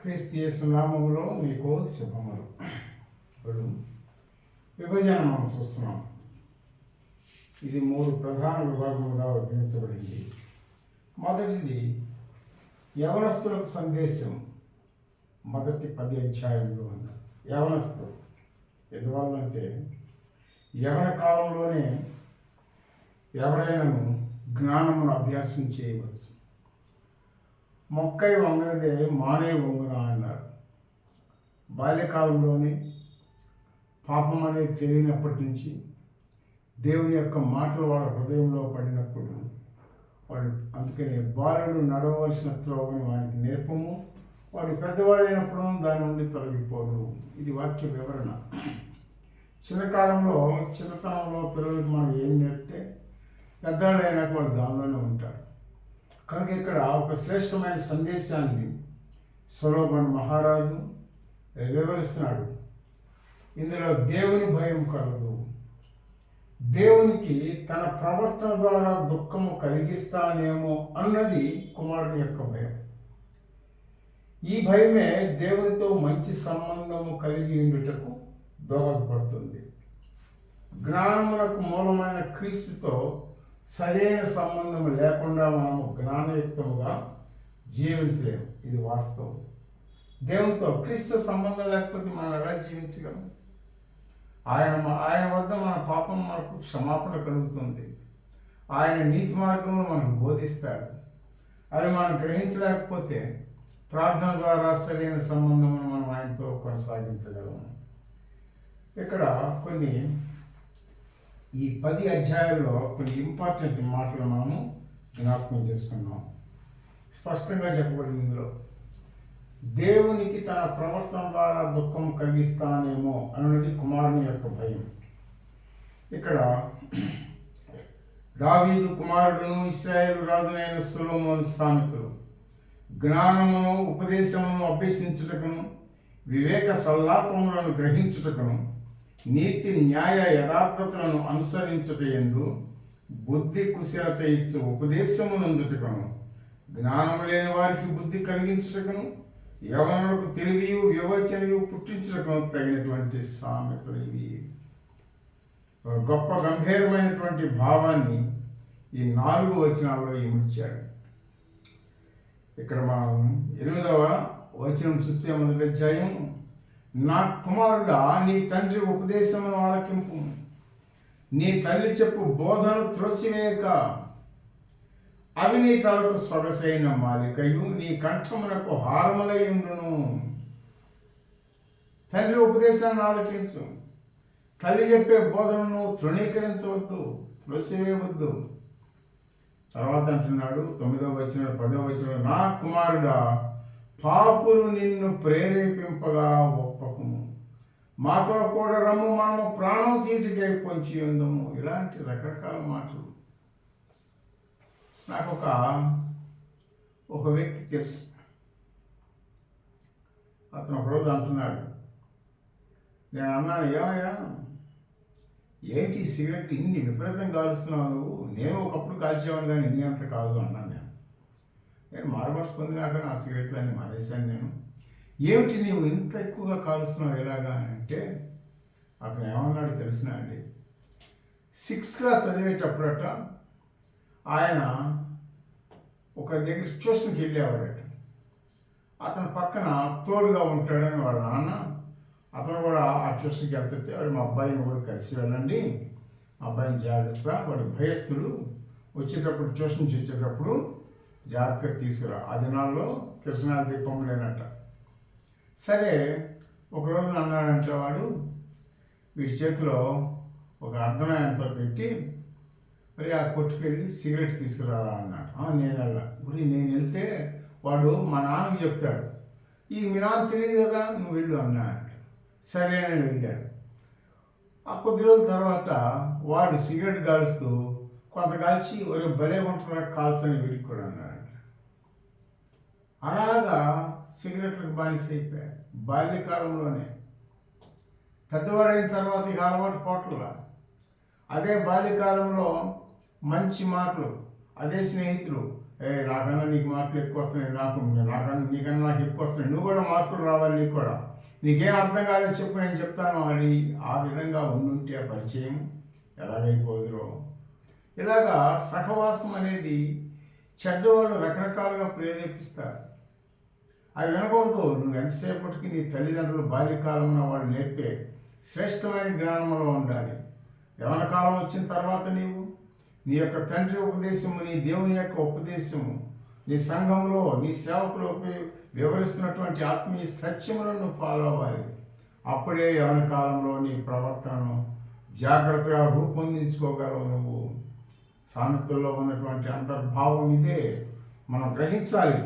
క్రీస్తు యేసు నామములో మీకు శుభములు. ఇప్పుడు విభజన మనం చూస్తున్నాం. ఇది 3 ప్రధాన విభాగములుగా విభజించబడింది. మొదటిది యవనస్తులకు సందేశం. మొదటి 10 అధ్యాయంలో ఉన్న యవనస్తులు. ఎందువల్లంటే యవన కాలంలోనే ఎవరైనాను జ్ఞానమును అభ్యాసం చేయవచ్చు. మొక్కై వంగనదే మానే వంగున అన్నారు. బాల్యకాలంలోనే పాపం అనేది తెలియనప్పటి నుంచి దేవుని యొక్క మాటలు వాళ్ళ హృదయంలో పడినప్పుడు వాడు అందుకనే బాలుడు నడవలసిన త్రోవని వాడికి నేర్పము, వాడు పెద్దవాడైనప్పుడు దాని నుండి తొలగిపోడు. ఇది వాక్య వివరణ. చిన్నతనంలో పిల్లలకు మనం ఏం నేర్పితే పెద్దవాళ్ళు అయినాక వాళ్ళు దానిలోనే ఉంటారు. కనుక ఇక్కడ ఒక శ్రేష్టమైన సందేశాన్ని సొలొమోను మహారాజు వివరిస్తున్నాడు. ఇందులో దేవుని భయం కలదు. దేవునికి తన ప్రవర్తన ద్వారా దుఃఖము కలిగిస్తానేమో అన్నది కుమారుని యొక్క భయం. ఈ భయమే దేవునితో మంచి సంబంధము కలిగి ఉండుటకు దోహదపడుతుంది. జ్ఞానమునకు మూలమైన క్రీస్తుతో సరైన సంబంధం లేకుండా మనము జ్ఞానయుక్తముగా జీవించలేము. ఇది వాస్తవం. దేవునితో క్రీస్తు సంబంధం లేకపోతే మనం ఎలా జీవించగలం? ఆయన వద్ద మన పాపం మనకు క్షమాపణ కలుగుతుంది. ఆయన నీతి మార్గమును మనకు బోధిస్తాడు. అవి మనం గ్రహించలేకపోతే ప్రార్థన ద్వారా సరైన సంబంధమును మనం ఆయనతో కొనసాగించగలము. ఇక్కడ కొన్ని ఈ 10 అధ్యాయాల్లో కొన్ని ఇంపార్టెంట్ మాటలు మనము జ్ఞాపకం చేసుకున్నాం. స్పష్టంగా చెప్పబడింది ఇందులో దేవునికి తన ప్రవర్తన ద్వారా దుఃఖం కలిగిస్తానేమో అన్నది కుమారుని యొక్క భయం. ఇక్కడ దావీదు కుమారుడును ఇశ్రాయేలు రాజునైన సొలొమోను సామెతలు జ్ఞానమును ఉపదేశమును అభ్యసించుటకును వివేక సల్లాపములను గ్రహించుటకును నీతి న్యాయ యథార్థతలను అనుసరించుటయందు బుద్ధి కుశలత ఇచ్చు ఉపదేశమునందుటకును జ్ఞానము లేని వారికి బుద్ధి కలిగించుటకును యవనులకు తెలివియు వివచనయు పుట్టించుటకును తగినటువంటి సామెతలు ఇవి. గొప్ప గంభీరమైనటువంటి భావాన్ని ఈ 4 వచనాల్లో ఇమిడ్చాడు. ఇక్కడ మనం 8వ వచనం చూస్తే మొదటి అధ్యాయం, నా కుమారుడా నీ తండ్రి ఉపదేశమును ఆలకింపు, నీ తల్లి చెప్పు బోధను త్రోసివేయక, అవి నీ తలకు సొగసైన మాలికయు నీ కంఠమునకు హారములై ఉండును. తండ్రి ఉపదేశాన్ని ఆలకించు, తల్లి చెప్పే బోధనను తృణీకరించవద్దు, త్రోసివేయవద్దు. తర్వాత అంటున్నాడు 9వ వచనం 10వ వచనం, నా కుమారుడా పాపులు నిన్ను ప్రేరేపింపగా ఒప్పకుము, మాతో కూడా రమ్ము, మనము ప్రాణం తీటికై పొంచి ఉందము. ఇలాంటి రకరకాల మాటలు. నాకు ఒక వ్యక్తి తెలుసు. అతను ఒకరోజు అంటున్నాడు, నేను అన్నాను, ఏమయ్యా ఏంటి సిగరెట్లు ఇన్ని విపరీతంగా కాలుస్తున్నావు నువ్వు? నేను ఒకప్పుడు కాల్చేవాడు కానీ ఇన్ని అంత కాదు అన్నాను. నేను మారుమర్చి పొందినాక నా సిగరెట్లు అన్ని మానేశాను. నేను ఏమిటి నీవు ఇంత ఎక్కువగా కాలుస్తున్నావు ఎలాగా అని అంటే అతను ఏమన్నాడు తెలిసిన అండి, 6th క్లాస్ చదివేటప్పుడట ఆయన ఒక దగ్గర ట్యూషన్కి వెళ్ళేవాడట. అతని పక్కన తోడుగా ఉంటాడని వాళ్ళ నాన్న, అతను కూడా ఆ ట్యూషన్కి వెళ్తుంటే వాడు మా అబ్బాయిని కూడా కలిసి వెళ్ళండి, మా అబ్బాయిని జాగ్రత్త, వాడు భయస్తుడు, వచ్చేటప్పుడు ట్యూషన్ నుంచి వచ్చేటప్పుడు జాగ్రత్తగా తీసుకురా. ఆ దినాల్లో కిరసనాల దీపం లేనట్ట. సరే ఒకరోజు అన్నాడంటే వాడు వీడి చేతిలో ఒక అర్ధనాయంతో పెట్టి మరి ఆ కొట్టుకెళ్ళి సిగరెట్ తీసుకురారా అన్నాడు. నేను వెళ్ళా. గురి నేను వెళ్తే వాడు మా నాన్నకి చెప్తాడు, ఈ మీ నాన్న తెలియదు కదా నువ్వు వెళ్ళు అన్నాడు. సరే అని వెళ్ళాడు. ఆ కొద్ది రోజుల తర్వాత వాడు సిగరెట్ కాలుస్తూ కొంత కాల్చి ఒక భలే ఉంటారా కాల్చని వీడికి కూడా అన్నాడు. అలాగా సిగరెట్లకు బానిస అయిపోయాడు బాల్యకాలంలోనే. పెద్దవాడైన తర్వాత ఇక అలవాటు పోట్ల. అదే బాల్యకాలంలో మంచి మాటలు, అదే స్నేహితులు, నాకన్నా నీకు మార్కులు ఎక్కువ వస్తున్నాయి, నీకన్నా నాకు ఎక్కువ వస్తున్నాయి, నువ్వు కూడా మార్కులు రావాలి, నీకు కూడా నీకేం అర్థం కాలేదు చెప్పు, నేను చెప్తాను అని ఆ విధంగా ఉండుంటే ఆ పరిచయం ఎలాగైపోదురో. ఇలాగా సహవాసం అనేది చెడ్డవాళ్ళు రకరకాలుగా ప్రేరేపిస్తారు. అవి వినకూడదు. నువ్వు ఎంతసేపటికి నీ తల్లిదండ్రులు బాల్యకాలంలో వాళ్ళు నేర్పే శ్రేష్టమైన జ్ఞానంలో ఉండాలి. యవన కాలం వచ్చిన తర్వాత నీ యొక్క తండ్రి ఉపదేశము, నీ దేవుని యొక్క ఉపదేశము, నీ సంఘంలో నీ సేవకులు వివరిస్తున్నటువంటి ఆత్మీయ సత్యములను నువ్వు ఫాలో అవ్వాలి. అప్పుడే యవన కాలంలో నీ ప్రవర్తనను జాగ్రత్తగా రూపొందించుకోగలవు నువ్వు. సామెతల్లో ఉన్నటువంటి అంతర్భావం ఇదే, మనం గ్రహించాలి.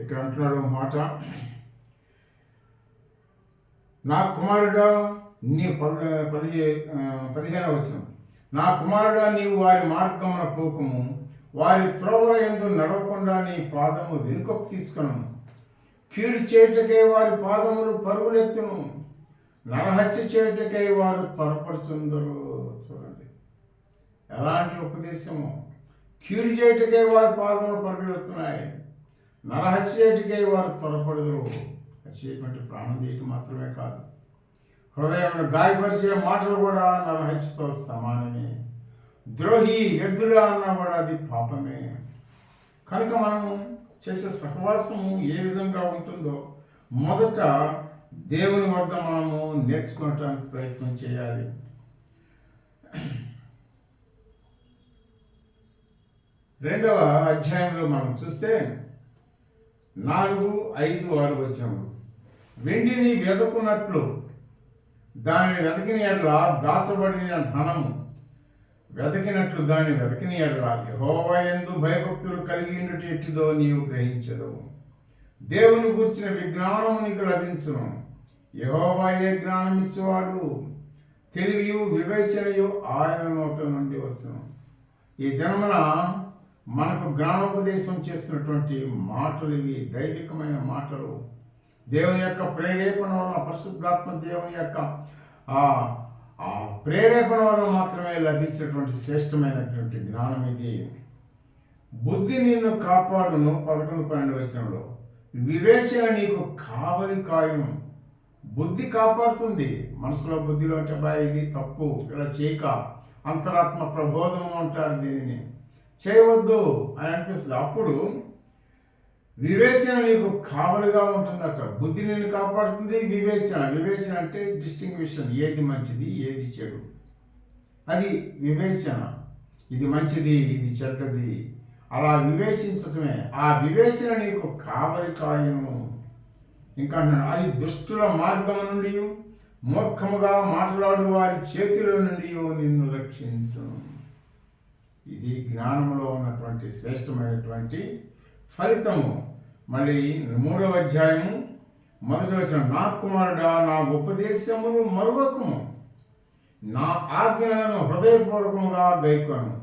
ఇక్కడ అంటున్నాడు మాట, నా కుమారుడా నీ 15వ వచనం, నా కుమారుడా నీవు వారి మార్గమున పోకుము, వారి త్రోవల యందు నడవకుండా నీ పాదము వెనుకకు తీసుకును. కీడు చేయుటకై వారి పాదములు పరుగులెత్తును, నరహత్య చేయుటకై వారు త్వరపడుచుందరు. చూడండి ఎలాంటి ఉపదేశము. కీడు చేయుటకై వారి పాదములు పరుగులెత్తున్నాయి, నరహత్య చేయుటకై వారు త్వరపడుదురు. చేయటువంటి ప్రాణం తీయటం మాత్రమే కాదు, హృదయాన్ని గాయపరిచే మాటలు కూడా నరహత్యతో సమానమే. ద్రోహి వ్యర్థుడా అన్నా కూడా అది పాపమే. కనుక మనము చేసే సహవాసము ఏ విధంగా ఉంటుందో మొదట దేవుని వద్ద మనము నేర్చుకోవటానికి ప్రయత్నం చేయాలి. 2వ అధ్యాయంలో మనం చూస్తే 4, 5, 6 వచనములు, వెండిని వెదకున్నట్లు దానిని వెతికిన ఎడల దాచబడిన ధనము వెతికినట్లు దాన్ని వెతికిన ఎడల యెహోవా యందు భయభక్తులు కలిగి ఉండుట ఎట్టిదో నీవు గ్రహించదవు. దేవుని గూర్చిన విజ్ఞానము నీకు లభించును. యెహోవాయే జ్ఞానం ఇచ్చేవాడు, తెలివియు వివేచనయు ఆయన నోట నుండి వచ్చును. ఈ దినమున మనకు జ్ఞానోపదేశం చేస్తున్నటువంటి మాటలు ఇవి దైవికమైన మాటలు. దేవుని యొక్క ప్రేరేపణ వలన, పరిశుద్ధాత్మ దేవుని యొక్క ఆ ప్రేరేపణ వలన మాత్రమే లభించినటువంటి శ్రేష్టమైనటువంటి జ్ఞానం ఇది. బుద్ధి నిన్ను కాపాడును. 11, 12 వచనంలో వివేచన నీకు కావలి కాయం. బుద్ధి కాపాడుతుంది. మనసులో బుద్ధిలో అంటే ఇది తప్పు, ఇలా చేయక, అంతరాత్మ ప్రబోధం అంటారు దీనిని, చేయవద్దు అని అనిపిస్తుంది. అప్పుడు వివేచన నీకు కావలిగా ఉంటుందట. బుద్ధి నిన్ను కాపాడుతుంది. వివేచన అంటే డిస్టింగ్విషన్, ఏది మంచిది ఏది చెడు, అది వివేచన. ఇది మంచిది ఇది చెడ్డది అలా వివేచించటమే. ఆ వివేచన నీకు కావలి కాయను. ఇంకా అది దుష్టుల మార్గం నుండి, మూర్ఖముగా మాట్లాడు వారి చేతిలో నుండి నిన్ను రక్షించును. ఇది జ్ఞానంలో ఉన్నటువంటి శ్రేష్టమైనటువంటి ఫలితము. మళ్ళీ 3వ అధ్యాయము 1వ వచనం, నా కుమారుడా నా ఉపదేశమును మరువకుము, నా ఆజ్ఞలను హృదయపూర్వకముగా గైకొను.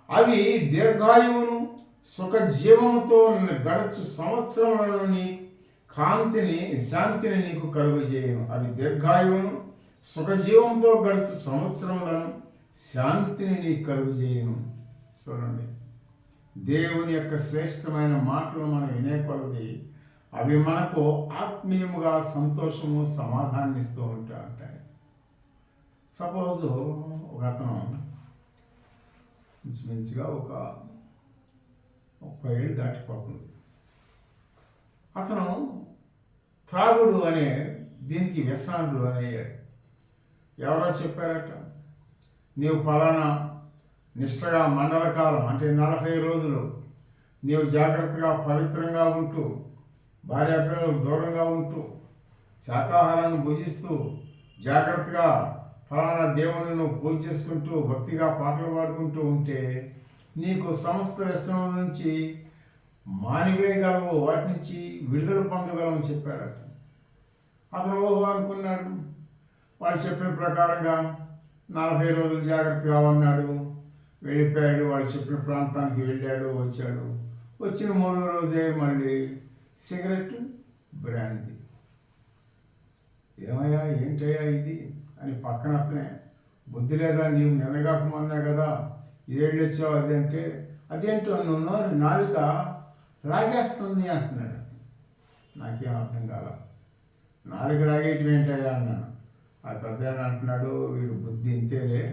అవి దీర్ఘాయువును సుఖజీవముతో గడచు సంవత్సరములలోని శాంతిని నీకు కలుగజేయను. అవి దీర్ఘాయువును సుఖజీవంతో గడచు సంవత్సరములను శాంతిని నీకు కలుగజేయను. చూడండి, దేవుని యొక్క శ్రేష్టమైన మాటలు మనం వినే కొలది అవి మనకు ఆత్మీయముగా సంతోషము సమాధానం ఇస్తూ ఉంటాయి. సపోజు ఒక అతను ఇంచుమించుగా ఒక 30 ఏళ్ళు దాటిపోతుంది. అతను త్రాగుడు అనే దీనికి వ్యసనాలు అనేయాడు. ఎవరో చెప్పారట, నీవు పలానా నిష్ఠగా మండల కాలం అంటే 40 రోజులు నీవు జాగ్రత్తగా పవిత్రంగా ఉంటూ, భార్యాపిల్లలకు దూరంగా ఉంటూ, శాకాహారాన్ని భుజిస్తూ, జాగ్రత్తగా ఫలానా దేవుని నువ్వు పూజ చేసుకుంటూ, భక్తిగా పాటలు పాడుకుంటూ ఉంటే నీకు సమస్త వ్యసనం నుంచి మానివేయగలవు, వాటి నుంచి విడుదల పొందగలవని చెప్పారట. అతను ఓహో అనుకున్నాడు. వాళ్ళు చెప్పిన ప్రకారంగా 40 రోజులు జాగ్రత్తగా ఉన్నాడు, వెళ్ళిపోయాడు. వాళ్ళు చెప్పిన ప్రాంతానికి వెళ్ళాడు, వచ్చాడు. వచ్చిన 3వ రోజే మళ్ళీ సిగరెట్, బ్రాంతి. ఏమయ్యా ఏంటయ్యా ఇది అని పక్కన అతనే, బుద్ధి లేదా నీవు నిన్నగాకమన్నా కదా, 7 వచ్చావు అది అంటే, అదేంటో నువ్వు నాలుక లాగేస్తుంది అంటున్నాడు. నాకేం అర్థం కాల. నాలుక లాగేయటం ఏంటయ్యా అన్నాను. ఆ పెద్ద అంటున్నాడు, వీడు బుద్ధి ఇంతేలే,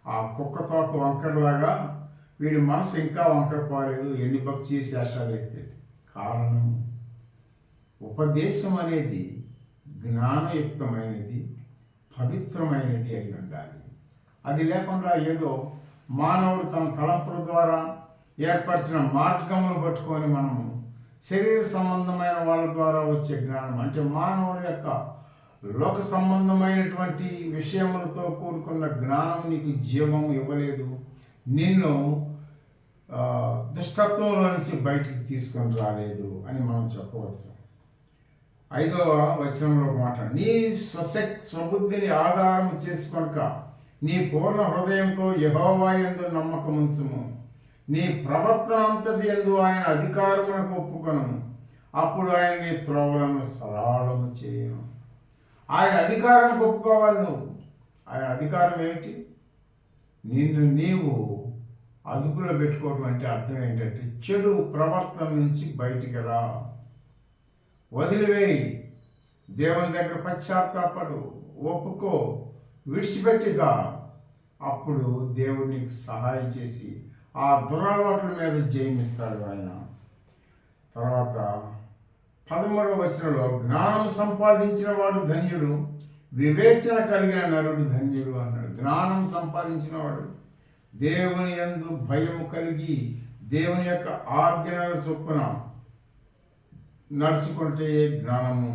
ఆ కుక్క తోక వంకరలాగా వీడి మనసు ఇంకా వంకర పోలేదు, ఎన్ని భక్తి చేసి వేషాలు వేస్తే. కారణం, ఉపదేశం అనేది జ్ఞానయుక్తమైనది, పవిత్రమైనది అయి ఉండాలి. అది లేకుండా ఏదో మానవుడు తన తలంపుల ద్వారా ఏర్పరిచిన మార్గమును పట్టుకొని మనము శరీర సంబంధమైన వాళ్ళ ద్వారా వచ్చే జ్ఞానం, అంటే మానవుడి యొక్క లోక సంబంధమైనటువంటి విషయములతో కూడుకున్న జ్ఞానం నీకు జీవం ఇవ్వలేదు, నిన్ను దుష్టత్వంలో నుంచి బయటికి తీసుకొని రాలేదు అని మనం చెప్పవచ్చు. 5వ వచనంలో మాట, నీ స్వబుద్ధిని ఆధారం చేసుకొనక నీ పూర్ణ హృదయంతో యెహోవా యందు నమ్మకముంచుము, నీ ప్రవర్తన అంతటి యందు ఆయన అధికారమునకు ఒప్పుకొనుము, అప్పుడు ఆయన నీ త్రోవలను సరళము చేయను. ఆయన అధికారానికి ఒప్పుకోవాలి నువ్వు. ఆయన అధికారం ఏమిటి? నిన్ను నీవు అదుపులో పెట్టుకోవడం అంటే అర్థం ఏంటంటే చెడు ప్రవర్తన నుంచి బయటికి రా, వదిలివేయి, దేవుని దగ్గర పశ్చాత్తాపడు, ఒప్పుకో, విడిచిపెట్టిగా. అప్పుడు దేవుడు నీకు సహాయం చేసి ఆ దురలవాట్ల మీద జయమిస్తాడు ఆయన. తర్వాత 13వ వచనంలో, జ్ఞానం సంపాదించిన వాడు ధన్యుడు, వివేచన కలిగిన నరుడు ధన్యుడు అన్నాడు. జ్ఞానం సంపాదించిన వాడు దేవుని యందు భయము కలిగి దేవుని యొక్క ఆజ్ఞల చొప్పున నడుచుకుంటే జ్ఞానము.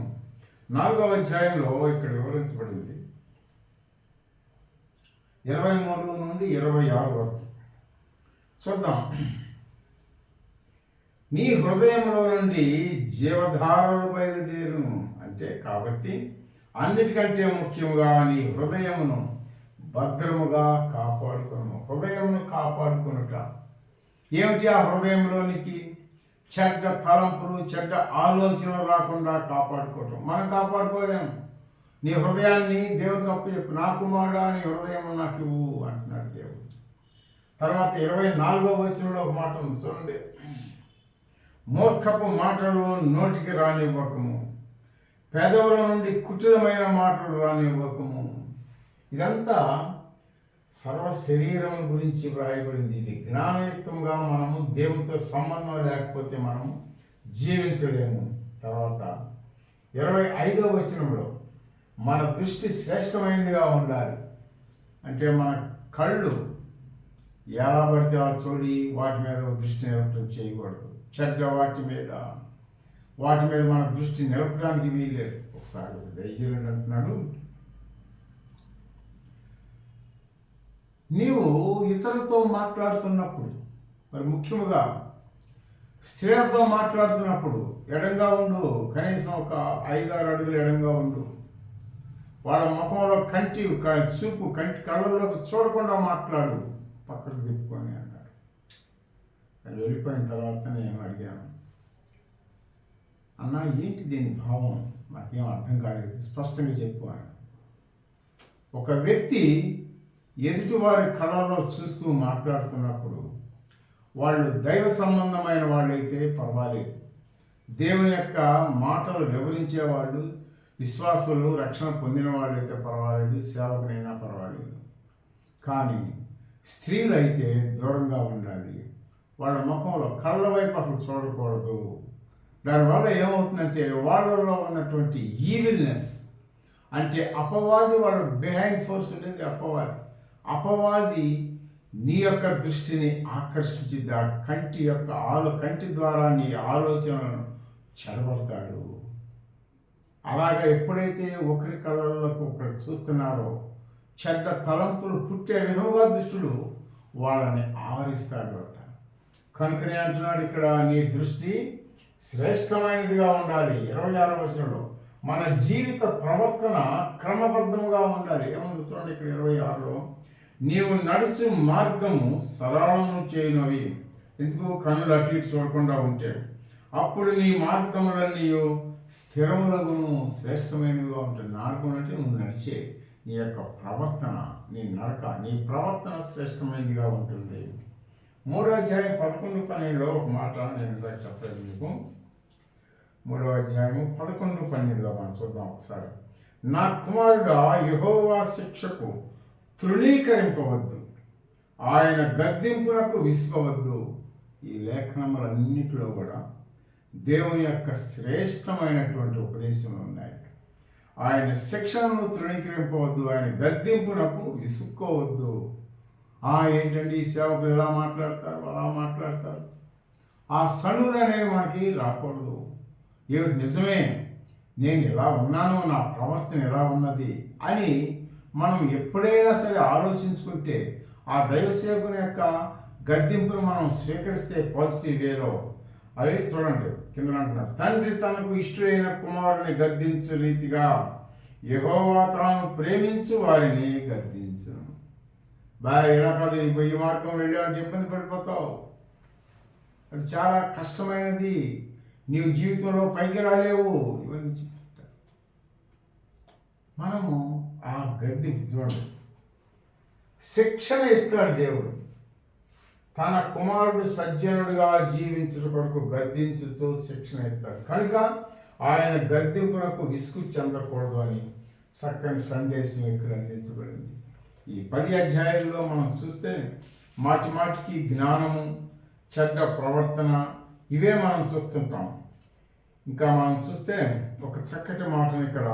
4వ అధ్యాయంలో ఇక్కడ వివరించబడింది 23 నుండి 26 వరకు చూద్దాం. నీ హృదయంలో నుండి జీవధారలు బయలుదేరును అంటే, కాబట్టి అన్నిటికంటే ముఖ్యంగా నీ హృదయమును భద్రముగా కాపాడుకును. హృదయమును కాపాడుకునుట ఏమిటి? ఆ హృదయంలోనికి చెడ్డ తలంపులు, చెడ్డ ఆలోచనలు రాకుండా కాపాడుకోవటం. మనం కాపాడుకోలేము. నీ హృదయాన్ని దేవునికి అప్పచెప్పు. నా కుమారుడా, నీ హృదయం నాకు ఇవ్వు అంటున్నాడు దేవుడు. తర్వాత 24వ వచనంలో ఒక మాట ఉంది చూడండి, మూర్ఖపు మాటలు నోటికి రానివ్వకము, పెదవుల నుండి కుటిలమైన మాటలు రానివ్వకము. ఇదంతా సర్వ శరీరం గురించి వ్రాయబడింది. ఇది జ్ఞానయుక్తంగా మనము దేవునితో సంబంధం లేకపోతే మనము జీవించలేము. తర్వాత 25వ వచనంలో, మన దృష్టి శ్రేష్టమైనదిగా ఉండాలి. అంటే మన కళ్ళు ఎలా పడితే అలా చూడి వాటి మీద దృష్టి నిలపడం చేయకూడదు. చెడ్డ వాటి మీద మన దృష్టి నిలపడానికి వీల్లేదు. ఒకసారి దైవజనుడు అంటున్నాడు, నీవు ఇతరులతో మాట్లాడుతున్నప్పుడు, మరి ముఖ్యంగా స్త్రీలతో మాట్లాడుతున్నప్పుడు ఎడంగా ఉండు. కనీసం ఒక 5-6 అడుగులు ఎడంగా ఉండు. వాళ్ళ ముఖంలో చూపు కళ్ళలోకి చూడకుండా మాట్లాడు, పక్కకు తిప్పుకొని అన్నాడు. అది వెళ్ళిపోయిన తర్వాత నేను అడిగాను, అన్నా ఏంటి దీని భావం, నాకేం అర్థం కాలేదు, స్పష్టంగా చెప్పు అని. ఒక వ్యక్తి ఎదుటివారి కళలో చూస్తూ మాట్లాడుతున్నప్పుడు వాళ్ళు దైవ సంబంధమైన వాళ్ళైతే పర్వాలేదు, దేవుని యొక్క మాటలు వివరించే వాళ్ళు, విశ్వాసులు, రక్షణ పొందిన వాళ్ళైతే పర్వాలేదు, సేవకునైనా పర్వాలేదు. కానీ స్త్రీలు అయితే దూరంగా ఉండాలి. వాళ్ళ ముఖంలో కళ్ళ వైపు అసలు చూడకూడదు. దానివల్ల ఏమవుతుందంటే వాళ్ళలో ఉన్నటువంటి ఈవిల్నెస్, అంటే అపవాది, వాళ్ళ బిహైండ్ ఫోర్స్ ఉండేది అపవాది నీ యొక్క దృష్టిని ఆకర్షించి కంటి ద్వారా నీ ఆలోచనలను చెడగొడతాడు. అలాగా ఎప్పుడైతే ఒకరి కళ్ళలోకి ఒకరు చూస్తున్నారో చెడ్డ తలంపులు పుట్టే విధంగా దుష్టుడు వాళ్ళని ఆవరిస్తాడు అట. కనుకనే అంటున్నాడు ఇక్కడ, నీ దృష్టి శ్రేష్టమైనదిగా ఉండాలి. 26వ వచనంలో మన జీవిత ప్రవర్తన క్రమబద్ధంగా ఉండాలి. ఏముంది చూడండి ఇక్కడ 26లో, నీవు నడుచు మార్గము సరళము చేయనవి. ఎందుకు? కన్నులు అటు ఇటు చూడకుండా ఉంటే అప్పుడు నీ మార్గములన్నీ స్థిరములగును, శ్రేష్టమైనవిగా ఉంటుంది. మార్గం అంటే నువ్వు నడిచే నీ యొక్క ప్రవర్తన, నీ నడక, నీ ప్రవర్తన శ్రేష్టమైనదిగా ఉంటుంది. 3వ అధ్యాయం 11-12 ఒక మాట నేను ఇందాక చెప్పలేదు మీకు. 3వ అధ్యాయము 11-12 మనం చూద్దాం ఒకసారి. నా కుమారుడా, యెహోవా శిక్షకు తృణీకరింపవద్దు, ఆయన గద్దింపునకు విసుగవద్దు. ఈ లేఖనములన్నిటిలో కూడా దేవుని యొక్క శ్రేష్టమైనటువంటి ఉపదేశములు ఉన్నాయి. ఆయన శిక్షణను తృణీకరింపవద్దు, ఆయన గద్దింపునకు విసుక్కోవద్దు. ఏంటండి ఈ సేవకులు ఎలా మాట్లాడతారు, అలా మాట్లాడతారు, ఆ సణులు అనేవి మనకి రాకూడదు. ఏమిటి నిజమే, నేను ఎలా ఉన్నాను, నా ప్రవర్తన ఎలా ఉన్నది అని మనం ఎప్పుడైనా సరే ఆలోచించుకుంటే ఆ దైవసేవకుని యొక్క గద్దింపును మనం స్వీకరిస్తే పాజిటివ్ వేలో అవి చూడండి కింద అంటున్నారు. తండ్రి తనకు ఇష్టమైన కుమారుని గద్దించు రీతిగా యెహోవా తాను ప్రేమించు వారిని గద్దించును. ఇలా కాదు, ఈ మార్గం వెళ్ళాలంటే ఇబ్బంది పడిపోతావు, అది చాలా కష్టమైనది, నీవు జీవితంలో పైకి రాలేవు, ఇవన్నీ చెప్తుంటారు. మనము ఆ గద్దింపు చూడండి, శిక్షణ ఇస్తాడు దేవుడు. తన కుమారుడు సజ్జనుడిగా జీవించడం కొరకు గద్దించుతూ శిక్షణ ఇస్తాడు. కనుక ఆయన గద్దింపునకు విసుగు చెందకూడదు అని చక్కని సందేశం ఇక్కడ అందించబడింది. ఈ 10 అధ్యాయాల్లో మనం చూస్తే మాటి మాటికి జ్ఞానము, చెడ్డ ప్రవర్తన ఇవే మనం చూస్తుంటాం. ఇంకా మనం చూస్తే ఒక చక్కటి మాటను ఇక్కడ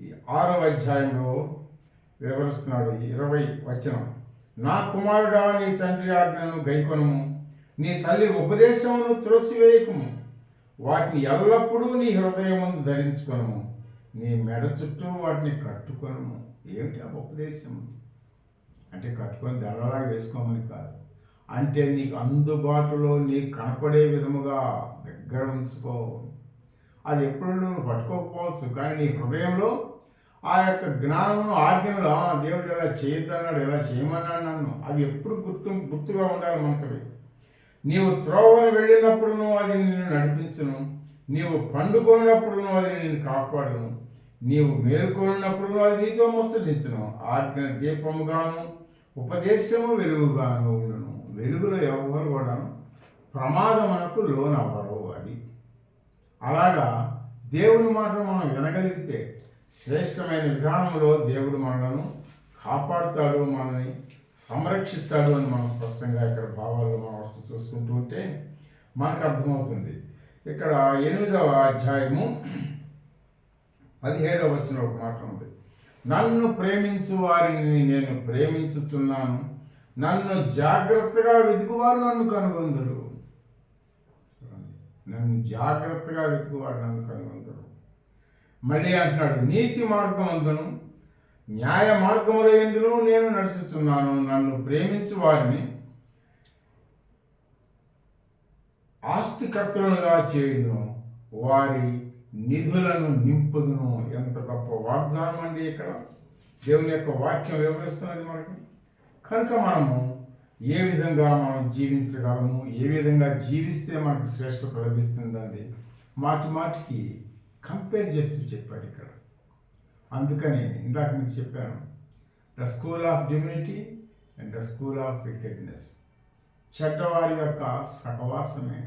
ఈ 6వ అధ్యాయంలో వివరిస్తున్నాడు. 20 వచనం. నా కుమారుడా, నీ తండ్రి ఆజ్ఞను గైకొనుము, నీ తల్లి ఉపదేశమును త్రోసివేయకుము, వాటిని ఎల్లప్పుడూ నీ హృదయమందు ధరించుకొనుము, నీ మెడ చుట్టూ వాటిని కట్టుకొనుము. ఏమిటి ఆ ఉపదేశం అంటే? కట్టుకొని దండలాగా వేసుకోమని కాదు, అంటే నీకు అందుబాటులో నీకు కనపడే విధముగా దగ్గర ఉంచుకో. అది ఎప్పుడు నువ్వు పట్టుకోకపోవచ్చు, కానీ నీ హృదయంలో ఆ యొక్క జ్ఞానమును, ఆజ్ఞలు, దేవుడు ఎలా చేయొద్దన్నాడు, ఎలా చేయమన్నాడు నన్ను, అవి ఎప్పుడు గుర్తుగా ఉండాలి మనకు. నీవు త్రోవను వెళ్ళినప్పుడును అది నిన్ను నడిపించును, నీవు పండుకొనినప్పుడును అది నిన్ను కాపాడును, నీవు మేలుకొనినప్పుడును అది నీతో ముచ్చటించును. ఆజ్ఞ దీపముగాను ఉపదేశము వెలుగుగాను ఉండును. వెలుగులో ఎవరు కూడాను ప్రమాదమునకు లోనవ్వరు. అది అలాగా దేవుని మాటలు మనం వినగలిగితే శ్రేష్టమైన విధానంలో దేవుడు మనలను కాపాడుతాడు, మనల్ని సంరక్షిస్తాడు అని మనం స్పష్టంగా ఇక్కడ భావాల్లో మనం చూసుకుంటూ ఉంటే మనకు అర్థమవుతుంది. ఇక్కడ 8వ అధ్యాయము 17వ వచనం ఒక మాట ఉంది. నన్ను ప్రేమించు వారిని నేను ప్రేమించుతున్నాను, నన్ను జాగ్రత్తగా వెతుకువారు నన్ను కనుగొందరు. నన్ను జాగ్రత్తగా వెతుకువారు నన్ను కనుగొందరు. మళ్ళీ అంటున్నాడు, నీతి మార్గమందును న్యాయ మార్గముల యందును నేను నడుచుతున్నాను, నన్ను ప్రేమించు వారిని ఆస్తికర్తలుగా చేయుదును, వారి నిధులను నింపుదును. ఎంత గొప్ప వాగ్దానం అండి ఇక్కడ దేవుని యొక్క వాక్యం వివరిస్తున్నది మనకి. కనుక మనము ఏ విధంగా మనం జీవించగలము, ఏ విధంగా జీవిస్తే మనకు శ్రేష్టత లభిస్తుందండి మాటి మాటికి కంపేర్ చేస్తూ చెప్పాడు ఇక్కడ. అందుకని ఇందాక మీకు చెప్పాను, the school of divinity and the school of wickedness. చెడ్డవారి యొక్క సహవాసమే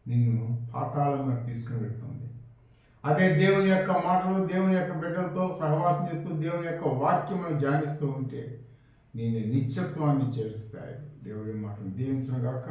నిన్ను పాతాళంలో తీసుకుని వెళ్తుంది. అదే దేవుని యొక్క మాటలు, దేవుని యొక్క బిడ్డలతో సహవాసం చేస్తూ దేవుని యొక్క వాక్యమును ధ్యానిస్తూ ఉంటే నేను నిత్యత్వాన్ని చేరుస్తాయి. దేవుడి మాటను దీవించను గాక.